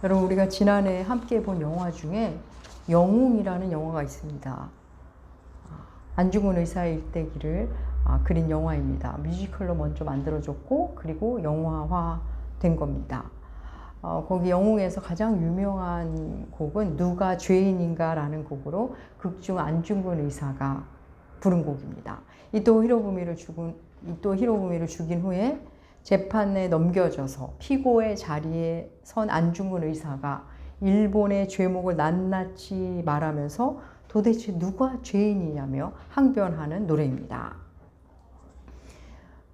여러분, 우리가 지난해 함께 본 영화 중에 영웅이라는 영화가 있습니다. 안중근 의사의 일대기를 그린 영화입니다. 뮤지컬로 먼저 만들어졌고 그리고 영화화 된 겁니다. 거기 영웅에서 가장 유명한 곡은 누가 죄인인가 라는 곡으로 극중 안중근 의사가 부른 곡입니다. 이토 히로부미를 죽인 후에 재판에 넘겨져서 피고의 자리에 선 안중근 의사가 일본의 죄목을 낱낱이 말하면서 도대체 누가 죄인이냐며 항변하는 노래입니다.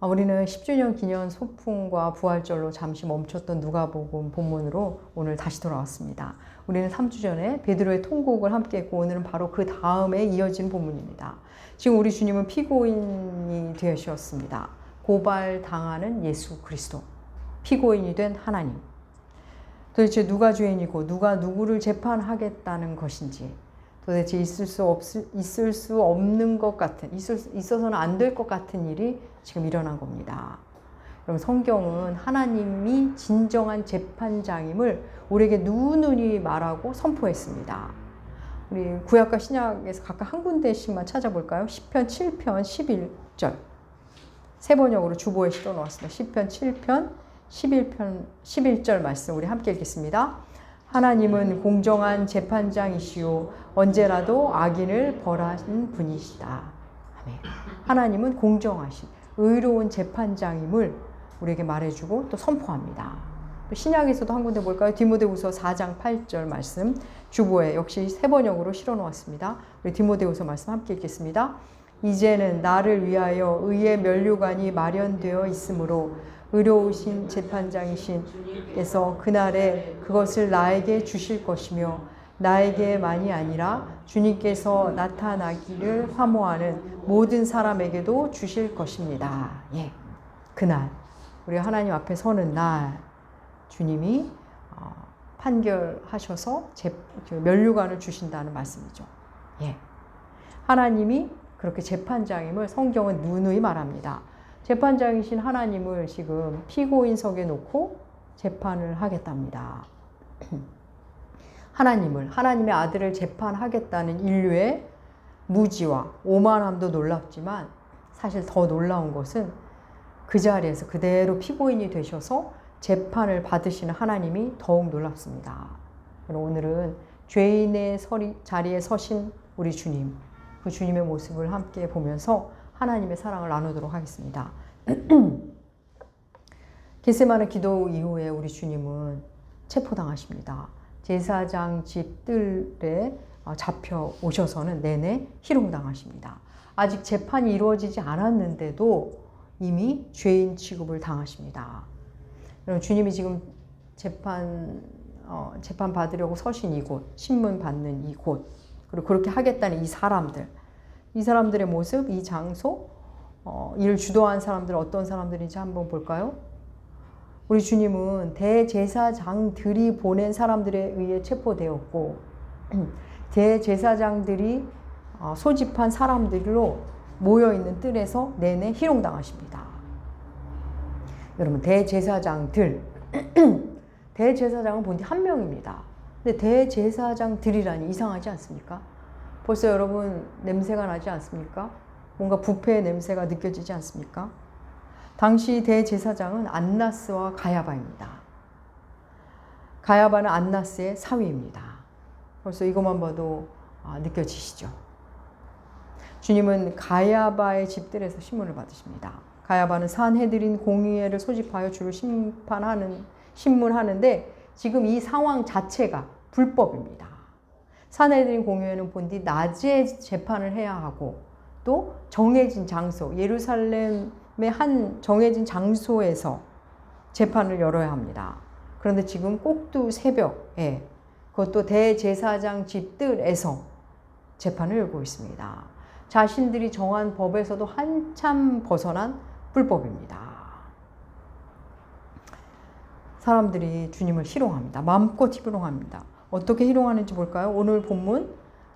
우리는 10주년 기념 소풍과 부활절로 잠시 멈췄던 누가복음 본문으로 오늘 다시 돌아왔습니다. 우리는 3주 전에 베드로의 통곡을 함께 했고 오늘은 바로 그 다음에 이어진 본문입니다. 지금 우리 주님은 피고인이 되셨습니다. 고발당하는 예수 그리스도, 피고인이 된 하나님. 도대체 누가 죄인이고 누가 누구를 재판하겠다는 것인지, 도대체 있을 수 없는 것 같은, 있어서는 안 될 것 같은 일이 지금 일어난 겁니다. 여러분, 성경은 하나님이 진정한 재판장임을 우리에게 누누이 말하고 선포했습니다. 우리 구약과 신약에서 각각 한 군데씩만 찾아볼까요? 시편 7편 11절. 세 번역으로 주보에 실어 놓았습니다. 시편 7편 11절 말씀 우리 함께 읽겠습니다. 하나님은 공정한 재판장이시오 언제라도 악인을 벌하는 분이시다. 아멘. 하나님은 공정하신 의로운 재판장임을 우리에게 말해주고 또 선포합니다. 또 신약에서도 한 군데 볼까요? 디모데후서 4장 8절 말씀 주보에 역시 세 번역으로 실어 놓았습니다. 우리 디모데후서 말씀 함께 읽겠습니다. 이제는 나를 위하여 의의 면류관이 마련되어 있으므로 의로우신 재판장이신 께서 그날에 그것을 나에게 주실 것이며 나에게만이 아니라 주님께서 나타나기를 사모하는 모든 사람에게도 주실 것입니다. 예, 그날 우리 하나님 앞에 서는 날 주님이 판결하셔서 면류관을 주신다는 말씀이죠. 예, 하나님이 그렇게 재판장임을 성경은 누누이 말합니다. 재판장이신 하나님을 지금 피고인석에 놓고 재판을 하겠답니다. 하나님의 아들을 재판하겠다는 인류의 무지와 오만함도 놀랍지만 사실 더 놀라운 것은 그 자리에서 그대로 피고인이 되셔서 재판을 받으시는 하나님이 더욱 놀랍습니다. 오늘은 죄인의 자리에 서신 우리 주님, 그 주님의 모습을 함께 보면서 하나님의 사랑을 나누도록 하겠습니다. 겟세마네 기도 이후에 우리 주님은 체포당하십니다. 제사장 집 뜰에 잡혀 오셔서는 내내 희롱당하십니다. 아직 재판이 이루어지지 않았는데도 이미 죄인 취급을 당하십니다. 여러분, 주님이 지금 재판 받으려고 서신 이곳, 신문 받는 이곳, 그리고 그렇게 하겠다는 이 사람들의 모습, 이 장소, 이를 주도한 사람들 어떤 사람들인지 한번 볼까요? 우리 주님은 대제사장들이 보낸 사람들에 의해 체포되었고 대제사장들이 소집한 사람들로 모여있는 뜰에서 내내 희롱당하십니다. 여러분, 대제사장들은 본디 한 명입니다. 근데 대제사장들이라니 이상하지 않습니까? 벌써 여러분 냄새가 나지 않습니까? 뭔가 부패의 냄새가 느껴지지 않습니까? 당시 대제사장은 안나스와 가야바입니다. 가야바는 안나스의 사위입니다. 벌써 이것만 봐도 느껴지시죠? 주님은 가야바의 집들에서 신문을 받으십니다. 가야바는 산헤드린 공의회를 소집하여 주를 신문하는데 지금 이 상황 자체가 불법입니다. 산헤드린 공의회는 본디 낮에 재판을 해야 하고 또 정해진 장소, 예루살렘의 한 정해진 장소에서 재판을 열어야 합니다. 그런데 지금 꼭두 새벽에 그것도 대제사장 집들에서 재판을 열고 있습니다. 자신들이 정한 법에서도 한참 벗어난 불법입니다. 사람들이 주님을 희롱합니다. 마음껏 희롱합니다. 어떻게 희롱하는지 볼까요? 오늘 본문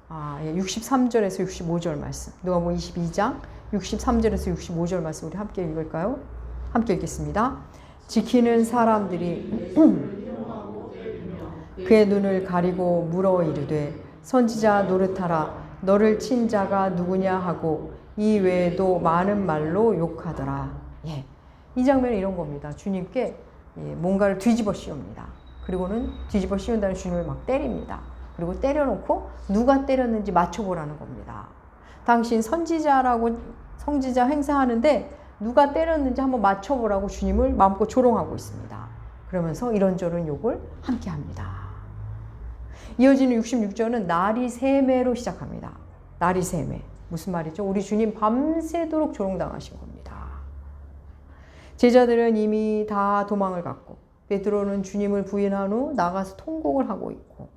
63절에서 65절 말씀, 누가복음 22장 63절에서 65절 말씀 우리 함께 읽을까요? 함께 읽겠습니다. 지키는 사람들이 그의 눈을 가리고 물어 이르되 선지자 노릇하라 너를 친 자가 누구냐 하고 이 외에도 많은 말로 욕하더라. 예. 이 장면은 이런 겁니다. 주님께 뭔가를 뒤집어 씌웁니다. 그리고는 뒤집어 씌운다는 주님을 막 때립니다. 그리고 때려놓고 누가 때렸는지 맞춰보라는 겁니다. 당신 선지자 행세하는데 누가 때렸는지 한번 맞춰보라고 주님을 마음껏 조롱하고 있습니다. 그러면서 이런저런 욕을 함께 합니다. 이어지는 66절은 날이 세매로 시작합니다. 날이 세매. 무슨 말이죠? 우리 주님 밤새도록 조롱당하신 겁니다. 제자들은 이미 다 도망을 갔고 베드로는 주님을 부인한 후 나가서 통곡을 하고 있고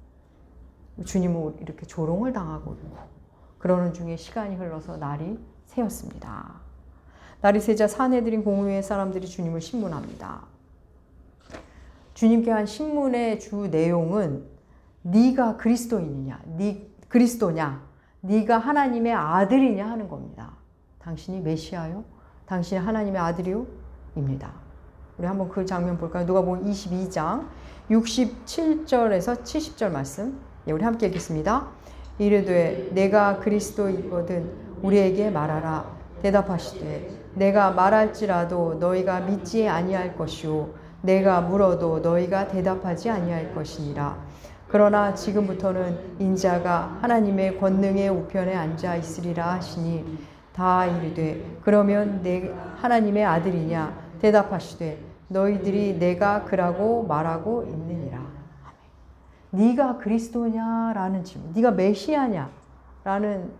주님은 이렇게 조롱을 당하고 있고 그러는 중에 시간이 흘러서 날이 새었습니다. 날이 새자 사내들인 공회의 사람들이 주님을 신문합니다. 주님께 한 신문의 주 내용은 네가 그리스도인이냐, 그리스도냐, 네가 하나님의 아들이냐 하는 겁니다. 당신이 메시아요? 당신이 하나님의 아들이요? 입니다. 우리 한번 그 장면 볼까요? 누가복음 22장 67절에서 70절 말씀. 우리 함께 읽겠습니다. 이르되 내가 그리스도이거든 우리에게 말하라. 대답하시되 내가 말할지라도 너희가 믿지 아니할 것이요 내가 물어도 너희가 대답하지 아니할 것이니라. 그러나 지금부터는 인자가 하나님의 권능의 우편에 앉아 있으리라 하시니 다 이르되 그러면 내 하나님의 아들이냐 대답하시되 너희들이 내가 그라고 말하고 있느니라. 아멘. 네가 그리스도냐라는 질문, 네가 메시아냐라는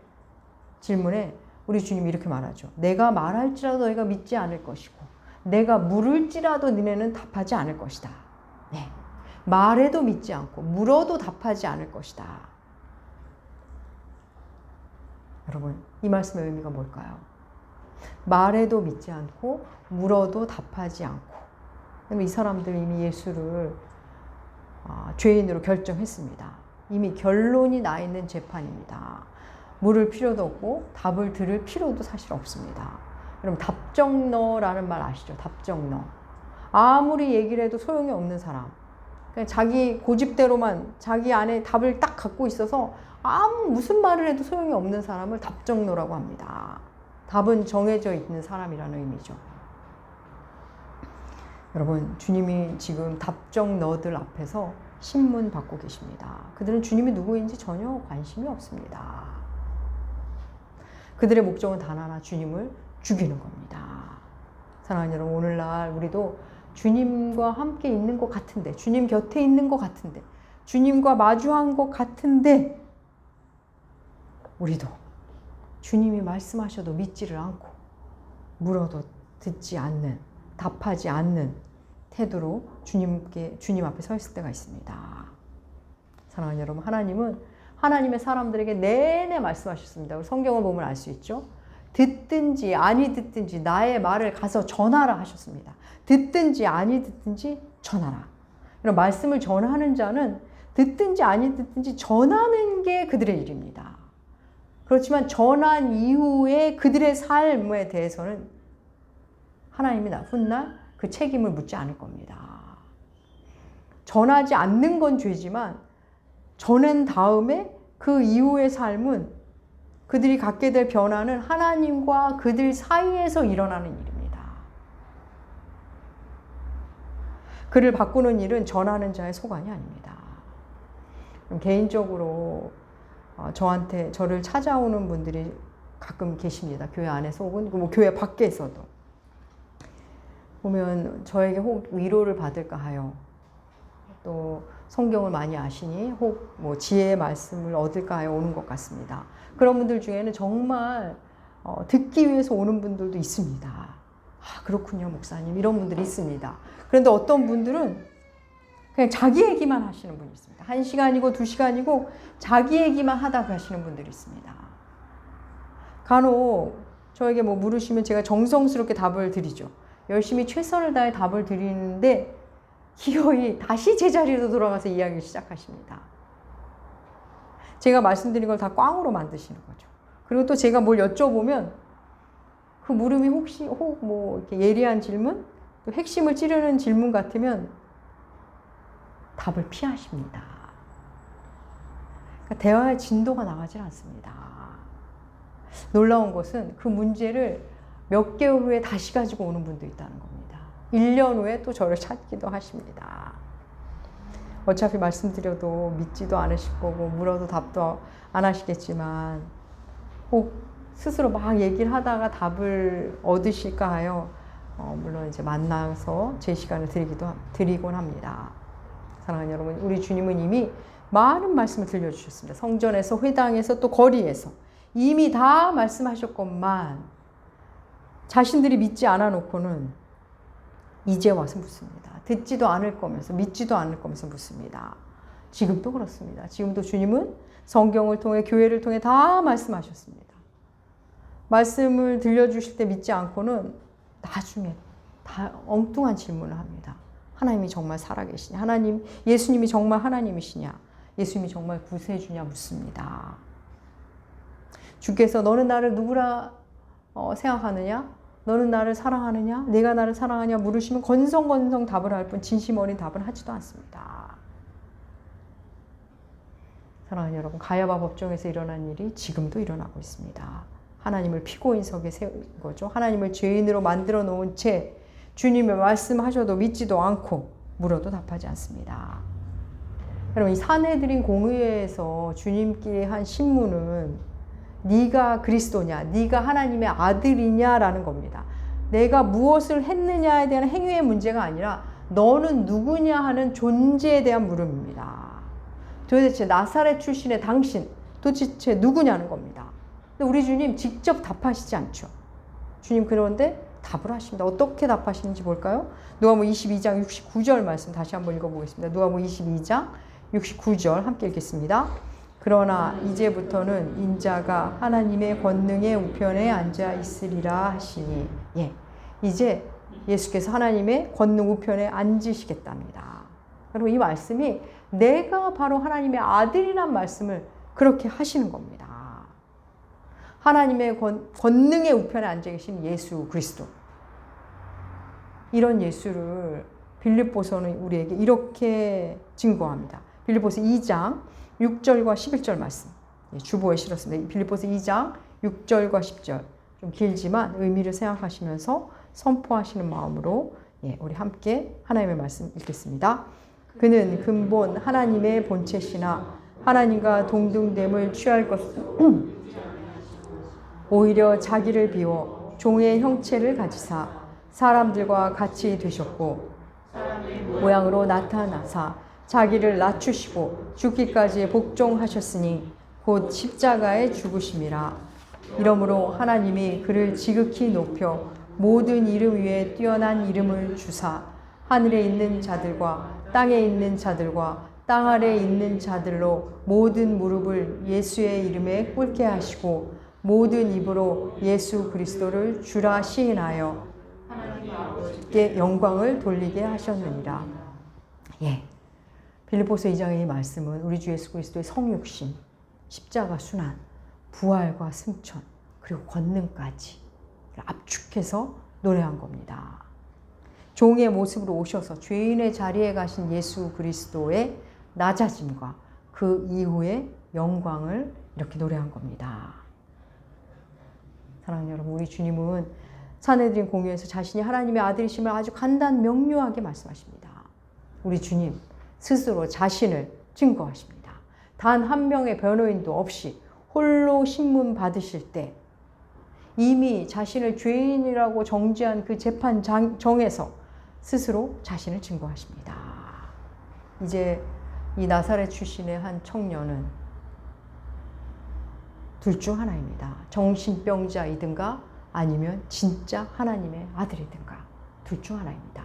질문에 우리 주님이 이렇게 말하죠. 내가 말할지라도 너희가 믿지 않을 것이고 내가 물을지라도 너희는 답하지 않을 것이다. 네. 말해도 믿지 않고 물어도 답하지 않을 것이다. 여러분, 이 말씀의 의미가 뭘까요? 말해도 믿지 않고 물어도 답하지 않고. 이 사람들 이미 예수를 죄인으로 결정했습니다. 이미 결론이 나 있는 재판입니다. 물을 필요도 없고 답을 들을 필요도 사실 없습니다. 여러분, 답정너라는 말 아시죠? 답정너. 아무리 얘기를 해도 소용이 없는 사람. 그냥 자기 고집대로만 자기 안에 답을 딱 갖고 있어서 무슨 말을 해도 소용이 없는 사람을 답정너라고 합니다. 답은 정해져 있는 사람이라는 의미죠. 여러분, 주님이 지금 답정너들 앞에서 신문 받고 계십니다. 그들은 주님이 누구인지 전혀 관심이 없습니다. 그들의 목적은 단 하나, 주님을 죽이는 겁니다. 사랑하는 여러분, 오늘날 우리도 주님과 함께 있는 것 같은데, 주님 곁에 있는 것 같은데, 주님과 마주한 것 같은데, 우리도 주님이 말씀하셔도 믿지를 않고, 물어도 듣지 않는, 답하지 않는 태도로 주님 앞에 서 있을 때가 있습니다. 사랑하는 여러분, 하나님은 하나님의 사람들에게 내내 말씀하셨습니다. 성경을 보면 알 수 있죠. 듣든지 아니 듣든지 나의 말을 가서 전하라 하셨습니다. 듣든지 아니 듣든지 전하라. 이런 말씀을 전하는 자는 듣든지 아니 듣든지 전하는 게 그들의 일입니다. 그렇지만 전한 이후에 그들의 삶에 대해서는 하나님이 훗날 그 책임을 묻지 않을 겁니다. 전하지 않는 건 죄지만 전한 다음에 그 이후의 삶은 그들이 갖게 될 변화는 하나님과 그들 사이에서 일어나는 일입니다. 그를 바꾸는 일은 전하는 자의 소관이 아닙니다. 개인적으로 저를 찾아오는 분들이 가끔 계십니다. 교회 안에서 혹은 교회 밖에서도. 보면 저에게 혹 위로를 받을까 하여 또 성경을 많이 아시니 혹 지혜의 말씀을 얻을까 하여 오는 것 같습니다. 그런 분들 중에는 정말 듣기 위해서 오는 분들도 있습니다. 그렇군요, 목사님. 이런 분들이 있습니다. 그런데 어떤 분들은 그냥 자기 얘기만 하시는 분이 있습니다. 1시간이고 2시간이고 자기 얘기만 하다 가시는 분들이 있습니다. 간혹 저에게 물으시면 제가 정성스럽게 답을 드리죠. 열심히 최선을 다해 답을 드리는데 기어이 다시 제자리로 돌아가서 이야기를 시작하십니다. 제가 말씀드린 걸 다 꽝으로 만드시는 거죠. 그리고 또 제가 뭘 여쭤보면 그 물음이 혹시 이렇게 예리한 질문, 또 핵심을 찌르는 질문 같으면 답을 피하십니다. 그러니까 대화의 진도가 나가질 않습니다. 놀라운 것은 그 문제를 몇 개월 후에 다시 가지고 오는 분도 있다는 겁니다. 1년 후에 또 저를 찾기도 하십니다. 어차피 말씀드려도 믿지도 않으실 거고 물어도 답도 안 하시겠지만 혹 스스로 막 얘기를 하다가 답을 얻으실까 하여 물론 이제 만나서 제 시간을 드리곤 합니다. 사랑하는 여러분, 우리 주님은 이미 많은 말씀을 들려주셨습니다. 성전에서, 회당에서, 또 거리에서 이미 다 말씀하셨건만 자신들이 믿지 않아 놓고는 이제 와서 묻습니다. 듣지도 않을 거면서 믿지도 않을 거면서 묻습니다. 지금도 그렇습니다. 지금도 주님은 성경을 통해, 교회를 통해 다 말씀하셨습니다. 말씀을 들려주실 때 믿지 않고는 나중에 다 엉뚱한 질문을 합니다. 하나님이 정말 살아계시냐? 예수님이 정말 하나님이시냐? 예수님이 정말 구세주냐? 묻습니다. 주께서 너는 나를 누구라 생각하느냐? 너는 나를 사랑하느냐? 내가 나를 사랑하냐? 물으시면 건성건성 답을 할 뿐 진심 어린 답을 하지도 않습니다. 사랑하는 여러분, 가야바 법정에서 일어난 일이 지금도 일어나고 있습니다. 하나님을 피고인석에 세운 거죠. 하나님을 죄인으로 만들어 놓은 채 주님의 말씀하셔도 믿지도 않고 물어도 답하지 않습니다. 여러분, 이 산헤드린 공의회에서 주님께 한 신문은 네가 그리스도냐, 네가 하나님의 아들이냐라는 겁니다. 내가 무엇을 했느냐에 대한 행위의 문제가 아니라 너는 누구냐 하는 존재에 대한 물음입니다. 도대체 나사렛 출신의 당신 도대체 누구냐는 겁니다. 근데 우리 주님 직접 답하시지 않죠. 주님 그런데 답을 하십니다. 어떻게 답하시는지 볼까요? 누가복음 22장 69절 말씀 다시 한번 읽어보겠습니다. 누가복음 22장 69절 함께 읽겠습니다. 그러나 이제부터는 인자가 하나님의 권능의 우편에 앉아 있으리라 하시니, 이제 예수께서 하나님의 권능 우편에 앉으시겠답니다. 여러분, 이 말씀이 내가 바로 하나님의 아들이란 말씀을 그렇게 하시는 겁니다. 하나님의 권능의 우편에 앉아 계신 예수 그리스도. 이런 예수를 빌립보서는 우리에게 이렇게 증거합니다. 빌립보서 2장 6절과 11절 말씀. 주보에 실었습니다. 빌립보서 2장 6절과 10절. 좀 길지만 의미를 생각하시면서 선포하시는 마음으로 우리 함께 하나님의 말씀 읽겠습니다. 그는 근본 하나님의 본체시나 하나님과 동등됨을 취할 것은 오히려 자기를 비워 종의 형체를 가지사 사람들과 같이 되셨고 모양으로 나타나사 자기를 낮추시고 죽기까지 복종하셨으니 곧 십자가에 죽으심이라. 이러므로 하나님이 그를 지극히 높여 모든 이름 위에 뛰어난 이름을 주사 하늘에 있는 자들과 땅에 있는 자들과 땅 아래에 있는 자들로 모든 무릎을 예수의 이름에 꿇게 하시고 모든 입으로 예수 그리스도를 주라 시인하여 하나님께 영광을 돌리게 하셨느니라. 빌립보서 2장의 이 말씀은 우리 주 예수 그리스도의 성육신, 십자가 순환, 부활과 승천, 그리고 권능까지 압축해서 노래한 겁니다. 종의 모습으로 오셔서 죄인의 자리에 가신 예수 그리스도의 낮아짐과 그 이후의 영광을 이렇게 노래한 겁니다. 사랑하는 여러분, 우리 주님은 산헤드린 공회에서 자신이 하나님의 아들이심을 아주 간단 명료하게 말씀하십니다. 우리 주님 스스로 자신을 증거하십니다. 단 한 명의 변호인도 없이 홀로 신문 받으실 때 이미 자신을 죄인이라고 정죄한 그 재판정에서 스스로 자신을 증거하십니다. 이제 이 나사렛 출신의 한 청년은 둘 중 하나입니다. 정신병자이든가 아니면 진짜 하나님의 아들이든가 둘 중 하나입니다.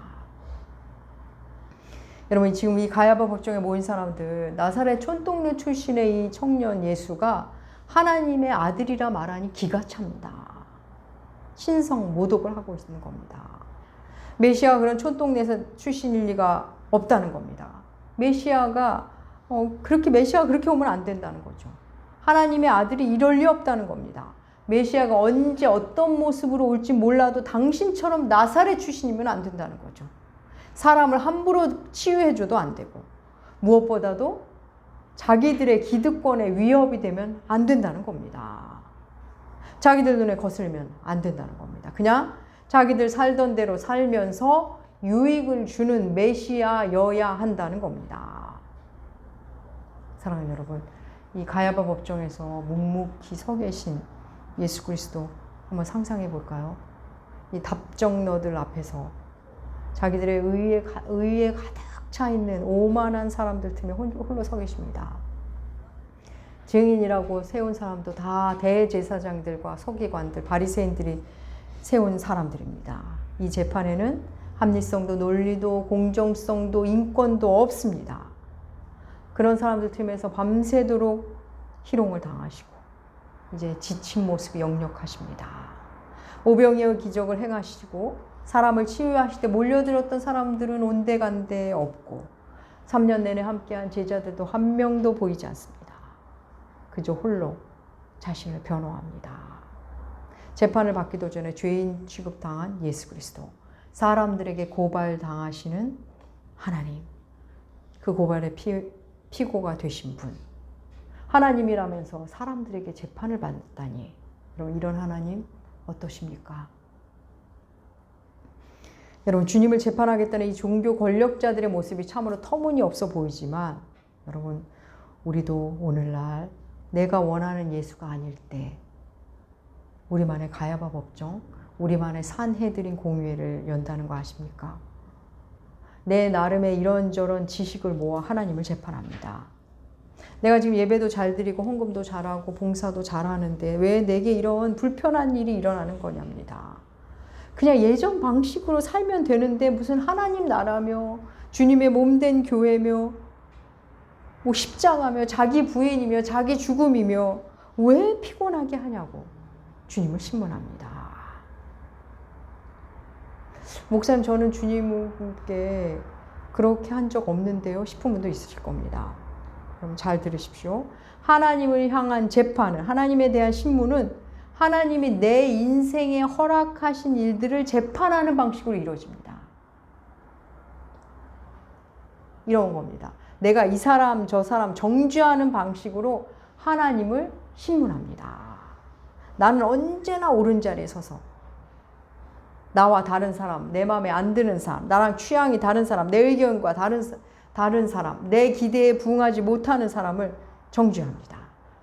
여러분, 지금 이 가야바 법정에 모인 사람들, 나사렛 촌동네 출신의 이 청년 예수가 하나님의 아들이라 말하니 기가 찹니다. 신성 모독을 하고 있는 겁니다. 메시아가 그런 촌동네에서 출신일 리가 없다는 겁니다. 메시아가 그렇게 오면 안 된다는 거죠. 하나님의 아들이 이럴 리 없다는 겁니다. 메시아가 언제 어떤 모습으로 올지 몰라도 당신처럼 나사렛 출신이면 안 된다는 거죠. 사람을 함부로 치유해줘도 안 되고 무엇보다도 자기들의 기득권에 위협이 되면 안 된다는 겁니다. 자기들 눈에 거슬리면 안 된다는 겁니다. 그냥 자기들 살던 대로 살면서 유익을 주는 메시아여야 한다는 겁니다. 사랑하는 여러분, 이 가야바 법정에서 묵묵히 서 계신 예수 그리스도 한번 상상해 볼까요? 이 답정너들 앞에서 자기들의 의에 가득 차 있는 오만한 사람들 틈에 홀로 서 계십니다. 증인이라고 세운 사람도 다 대제사장들과 서기관들, 바리새인들이 세운 사람들입니다. 이 재판에는 합리성도 논리도 공정성도 인권도 없습니다. 그런 사람들 틈에서 밤새도록 희롱을 당하시고 이제 지친 모습이 역력하십니다. 오병이어 기적을 행하시고 사람을 치유하실 때 몰려들었던 사람들은 온데간데 없고 3년 내내 함께한 제자들도 한 명도 보이지 않습니다. 그저 홀로 자신을 변호합니다. 재판을 받기도 전에 죄인 취급당한 예수 그리스도, 사람들에게 고발당하시는 하나님, 그 고발의 피고가 되신 분, 하나님이라면서 사람들에게 재판을 받다니, 여러분 이런 하나님 어떠십니까? 여러분 주님을 재판하겠다는 이 종교 권력자들의 모습이 참으로 터무니없어 보이지만 여러분 우리도 오늘날 내가 원하는 예수가 아닐 때 우리만의 가야바 법정, 우리만의 산헤드린 공회를 연다는 거 아십니까? 내 나름의 이런저런 지식을 모아 하나님을 재판합니다. 내가 지금 예배도 잘 드리고 헌금도 잘하고 봉사도 잘하는데 왜 내게 이런 불편한 일이 일어나는 거냐입니다. 그냥 예전 방식으로 살면 되는데 무슨 하나님 나라며 주님의 몸된 교회며 뭐 십자가며 자기 부인이며 자기 죽음이며 왜 피곤하게 하냐고 주님을 신문합니다. 목사님 저는 주님께 그렇게 한 적 없는데요 싶은 분도 있으실 겁니다. 그럼 잘 들으십시오. 하나님을 향한 재판은, 하나님에 대한 신문은 하나님이 내 인생에 허락하신 일들을 재판하는 방식으로 이루어집니다. 이런 겁니다. 내가 이 사람 저 사람 정죄하는 방식으로 하나님을 신문합니다. 나는 언제나 옳은 자리에 서서 나와 다른 사람, 내 마음에 안 드는 사람, 나랑 취향이 다른 사람, 내 의견과 다른 사람, 내 기대에 부응하지 못하는 사람을 정죄합니다.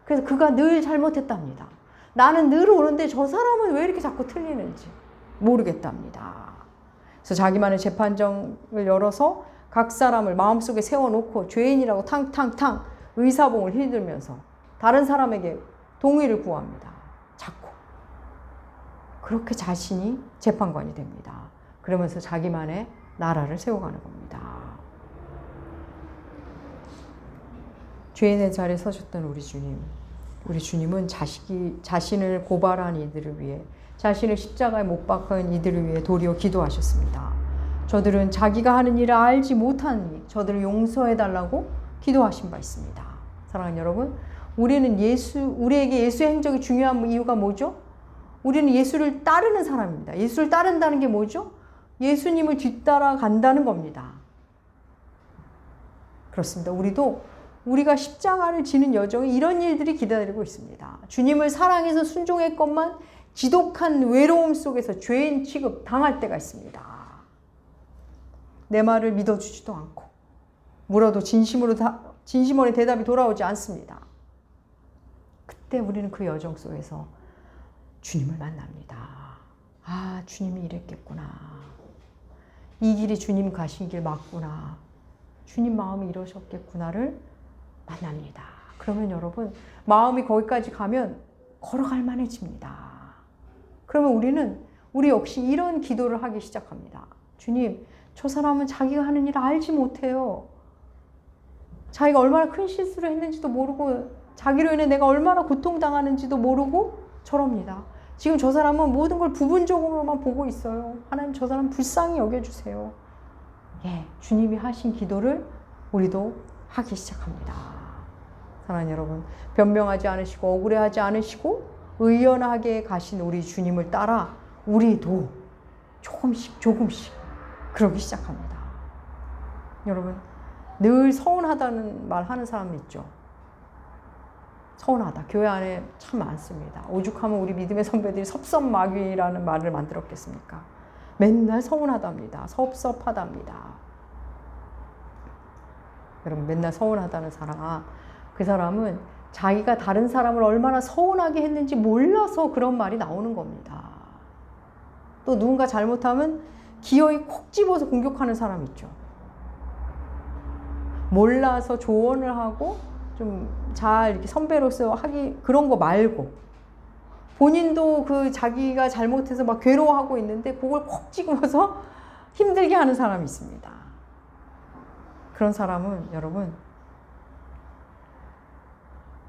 그래서 그가 늘 잘못했답니다. 나는 늘 옳은데 저 사람은 왜 이렇게 자꾸 틀리는지 모르겠답니다. 그래서 자기만의 재판정을 열어서 각 사람을 마음속에 세워놓고 죄인이라고 탕탕탕 의사봉을 휘둘면서 다른 사람에게 동의를 구합니다. 자꾸. 그렇게 자신이 재판관이 됩니다. 그러면서 자기만의 나라를 세워가는 겁니다. 죄인의 자리에 서셨던 우리 주님. 우리 주님은 자신을 고발한 이들을 위해, 자신을 십자가에 못 박은 이들을 위해 도리어 기도하셨습니다. 저들은 자기가 하는 일을 알지 못하니 저들을 용서해달라고 기도하신 바 있습니다. 사랑하는 여러분, 우리에게 예수의 행적이 중요한 이유가 뭐죠? 우리는 예수를 따르는 사람입니다. 예수를 따른다는 게 뭐죠? 예수님을 뒤따라 간다는 겁니다. 그렇습니다. 우리가 십자가를 지는 여정에 이런 일들이 기다리고 있습니다. 주님을 사랑해서 순종했건만 지독한 외로움 속에서 죄인 취급 당할 때가 있습니다. 내 말을 믿어주지도 않고 물어도 진심어린 대답이 돌아오지 않습니다. 그때 우리는 그 여정 속에서 주님을 만납니다. 아, 주님이 이랬겠구나. 이 길이 주님 가신 길 맞구나. 주님 마음이 이러셨겠구나를 만납니다. 그러면 여러분, 마음이 거기까지 가면 걸어갈 만해집니다. 그러면 우리 역시 이런 기도를 하기 시작합니다. 주님, 저 사람은 자기가 하는 일을 알지 못해요. 자기가 얼마나 큰 실수를 했는지도 모르고 자기로 인해 내가 얼마나 고통당하는지도 모르고 저럽니다. 지금 저 사람은 모든 걸 부분적으로만 보고 있어요. 하나님 저 사람 불쌍히 여겨주세요. 예, 주님이 하신 기도를 우리도 하기 시작합니다. 사랑하는 여러분, 변명하지 않으시고 억울해하지 않으시고 의연하게 가신 우리 주님을 따라 우리도 조금씩 그러기 시작합니다. 여러분, 늘 서운하다는 말 하는 사람 있죠. 서운하다. 교회 안에 참 많습니다. 오죽하면 우리 믿음의 선배들이 섭섭마귀라는 말을 만들었겠습니까? 맨날 서운하답니다. 섭섭하답니다. 여러분, 맨날 서운하다는 사람, 그 사람은 자기가 다른 사람을 얼마나 서운하게 했는지 몰라서 그런 말이 나오는 겁니다. 또 누군가 잘못하면 기어이 콕 집어서 공격하는 사람 있죠. 몰라서 조언을 하고 좀 잘 이렇게 선배로서 하기, 그런 거 말고 본인도 그 자기가 잘못해서 막 괴로워하고 있는데 그걸 콕 집어서 힘들게 하는 사람이 있습니다. 그런 사람은 여러분,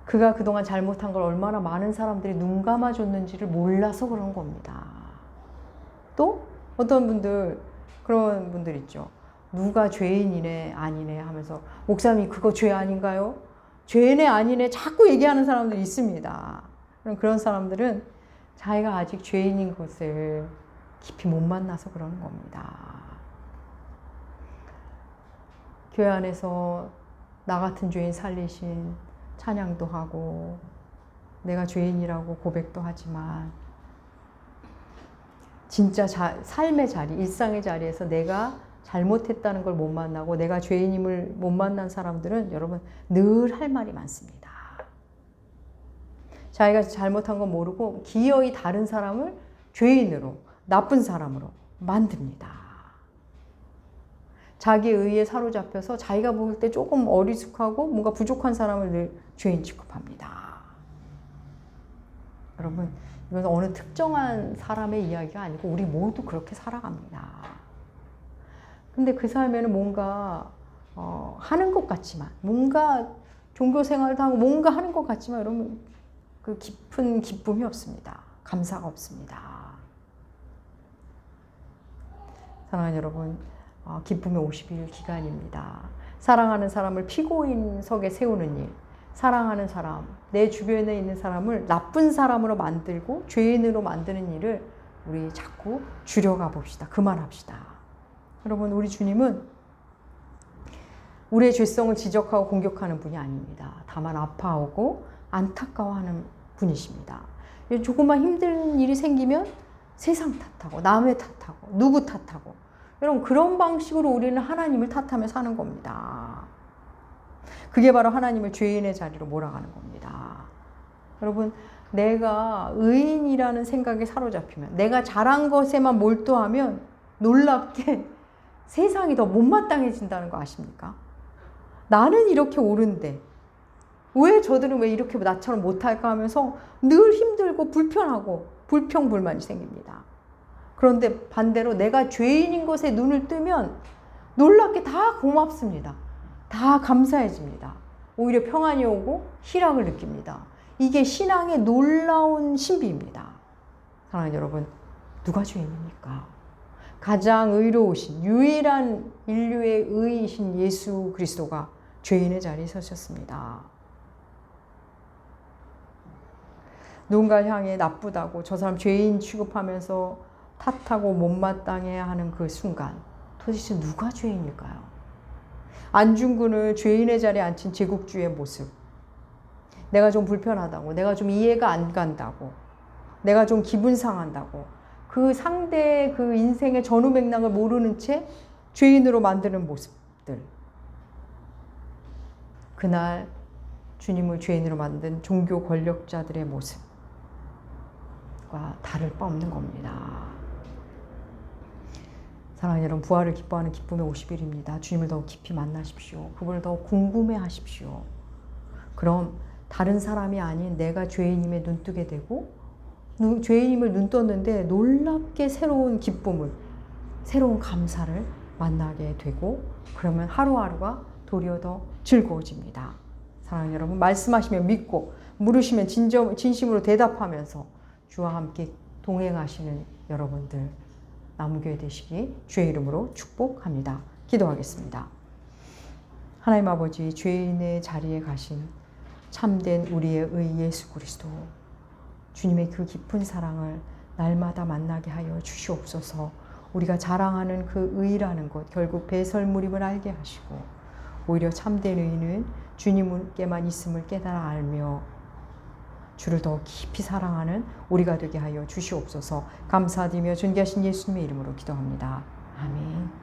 그가 그동안 잘못한 걸 얼마나 많은 사람들이 눈 감아줬는지를 몰라서 그런 겁니다. 또 어떤 분들, 그런 분들 있죠. 누가 죄인이네 아니네 하면서 목사님 그거 죄 아닌가요? 죄네 아니네 자꾸 얘기하는 사람들이 있습니다. 그런 사람들은 자기가 아직 죄인인 것을 깊이 못 만나서 그러는 겁니다. 교회 안에서 나 같은 죄인 살리신 찬양도 하고 내가 죄인이라고 고백도 하지만 진짜 삶의 자리, 일상의 자리에서 내가 잘못했다는 걸 못 만나고 내가 죄인임을 못 만난 사람들은 여러분 늘 할 말이 많습니다. 자기가 잘못한 건 모르고 기어이 다른 사람을 죄인으로, 나쁜 사람으로 만듭니다. 자기의 의에 사로잡혀서 자기가 볼 때 조금 어리숙하고 뭔가 부족한 사람을 늘 죄인 취급합니다. 여러분, 이건 어느 특정한 사람의 이야기가 아니고 우리 모두 그렇게 살아갑니다. 근데 그 삶에는 뭔가 하는 것 같지만, 뭔가 종교 생활도 하고 뭔가 하는 것 같지만 여러분 그 깊은 기쁨이 없습니다. 감사가 없습니다. 사랑하는 여러분, 기쁨의 50일 기간입니다. 사랑하는 사람을 피고인석에 세우는 일, 사랑하는 사람, 내 주변에 있는 사람을 나쁜 사람으로 만들고 죄인으로 만드는 일을 우리 자꾸 줄여가 봅시다. 그만합시다. 여러분, 우리 주님은 우리의 죄성을 지적하고 공격하는 분이 아닙니다. 다만 아파하고 안타까워하는 분이십니다. 조금만 힘든 일이 생기면 세상 탓하고 남의 탓하고 누구 탓하고, 여러분 그런 방식으로 우리는 하나님을 탓하며 사는 겁니다. 그게 바로 하나님을 죄인의 자리로 몰아가는 겁니다. 여러분, 내가 의인이라는 생각에 사로잡히면, 내가 잘한 것에만 몰두하면 놀랍게 세상이 더 못마땅해진다는 거 아십니까? 나는 이렇게 옳은데 왜 저들은 왜 이렇게 나처럼 못할까 하면서 늘 힘들고 불편하고 불평불만이 생깁니다. 그런데 반대로 내가 죄인인 것에 눈을 뜨면 놀랍게 다 고맙습니다. 다 감사해집니다. 오히려 평안이 오고 희락을 느낍니다. 이게 신앙의 놀라운 신비입니다. 사랑하는 여러분, 누가 죄인입니까? 가장 의로우신 유일한 인류의 의이신 예수 그리스도가 죄인의 자리에 서셨습니다. 누군가를 향해 나쁘다고 저 사람 죄인 취급하면서 탓하고 못마땅해 하는 그 순간 도대체 누가 죄인일까요? 안중근을 죄인의 자리에 앉힌 제국주의의 모습, 내가 좀 불편하다고, 내가 좀 이해가 안 간다고, 내가 좀 기분 상한다고 그 상대의 그 인생의 전후 맥락을 모르는 채 죄인으로 만드는 모습들, 그날 주님을 죄인으로 만든 종교 권력자들의 모습과 다를 바 없는 겁니다. 사랑하는 여러분, 부활을 기뻐하는 기쁨의 50일입니다. 주님을 더욱 깊이 만나십시오. 그분을 더 궁금해 하십시오. 그럼 다른 사람이 아닌 내가 죄인임에 눈뜨게 되고, 죄인임을 눈 떴는데 놀랍게 새로운 기쁨을, 새로운 감사를 만나게 되고, 그러면 하루하루가 도리어 더 즐거워집니다. 사랑하는 여러분, 말씀하시면 믿고, 물으시면 진심으로 대답하면서 주와 함께 동행하시는 여러분들 남교회 되시기 주의 이름으로 축복합니다. 기도하겠습니다. 하나님 아버지, 죄인의 자리에 가신 참된 우리의 의 예수 그리스도, 주님의 그 깊은 사랑을 날마다 만나게 하여 주시옵소서. 우리가 자랑하는 그 의라는 것 결국 배설물임을 알게 하시고, 오히려 참된 의는 주님께만 있음을 깨달아 알며 주를 더 깊이 사랑하는 우리가 되게 하여 주시옵소서. 감사드리며 존귀하신 예수님의 이름으로 기도합니다. 아멘.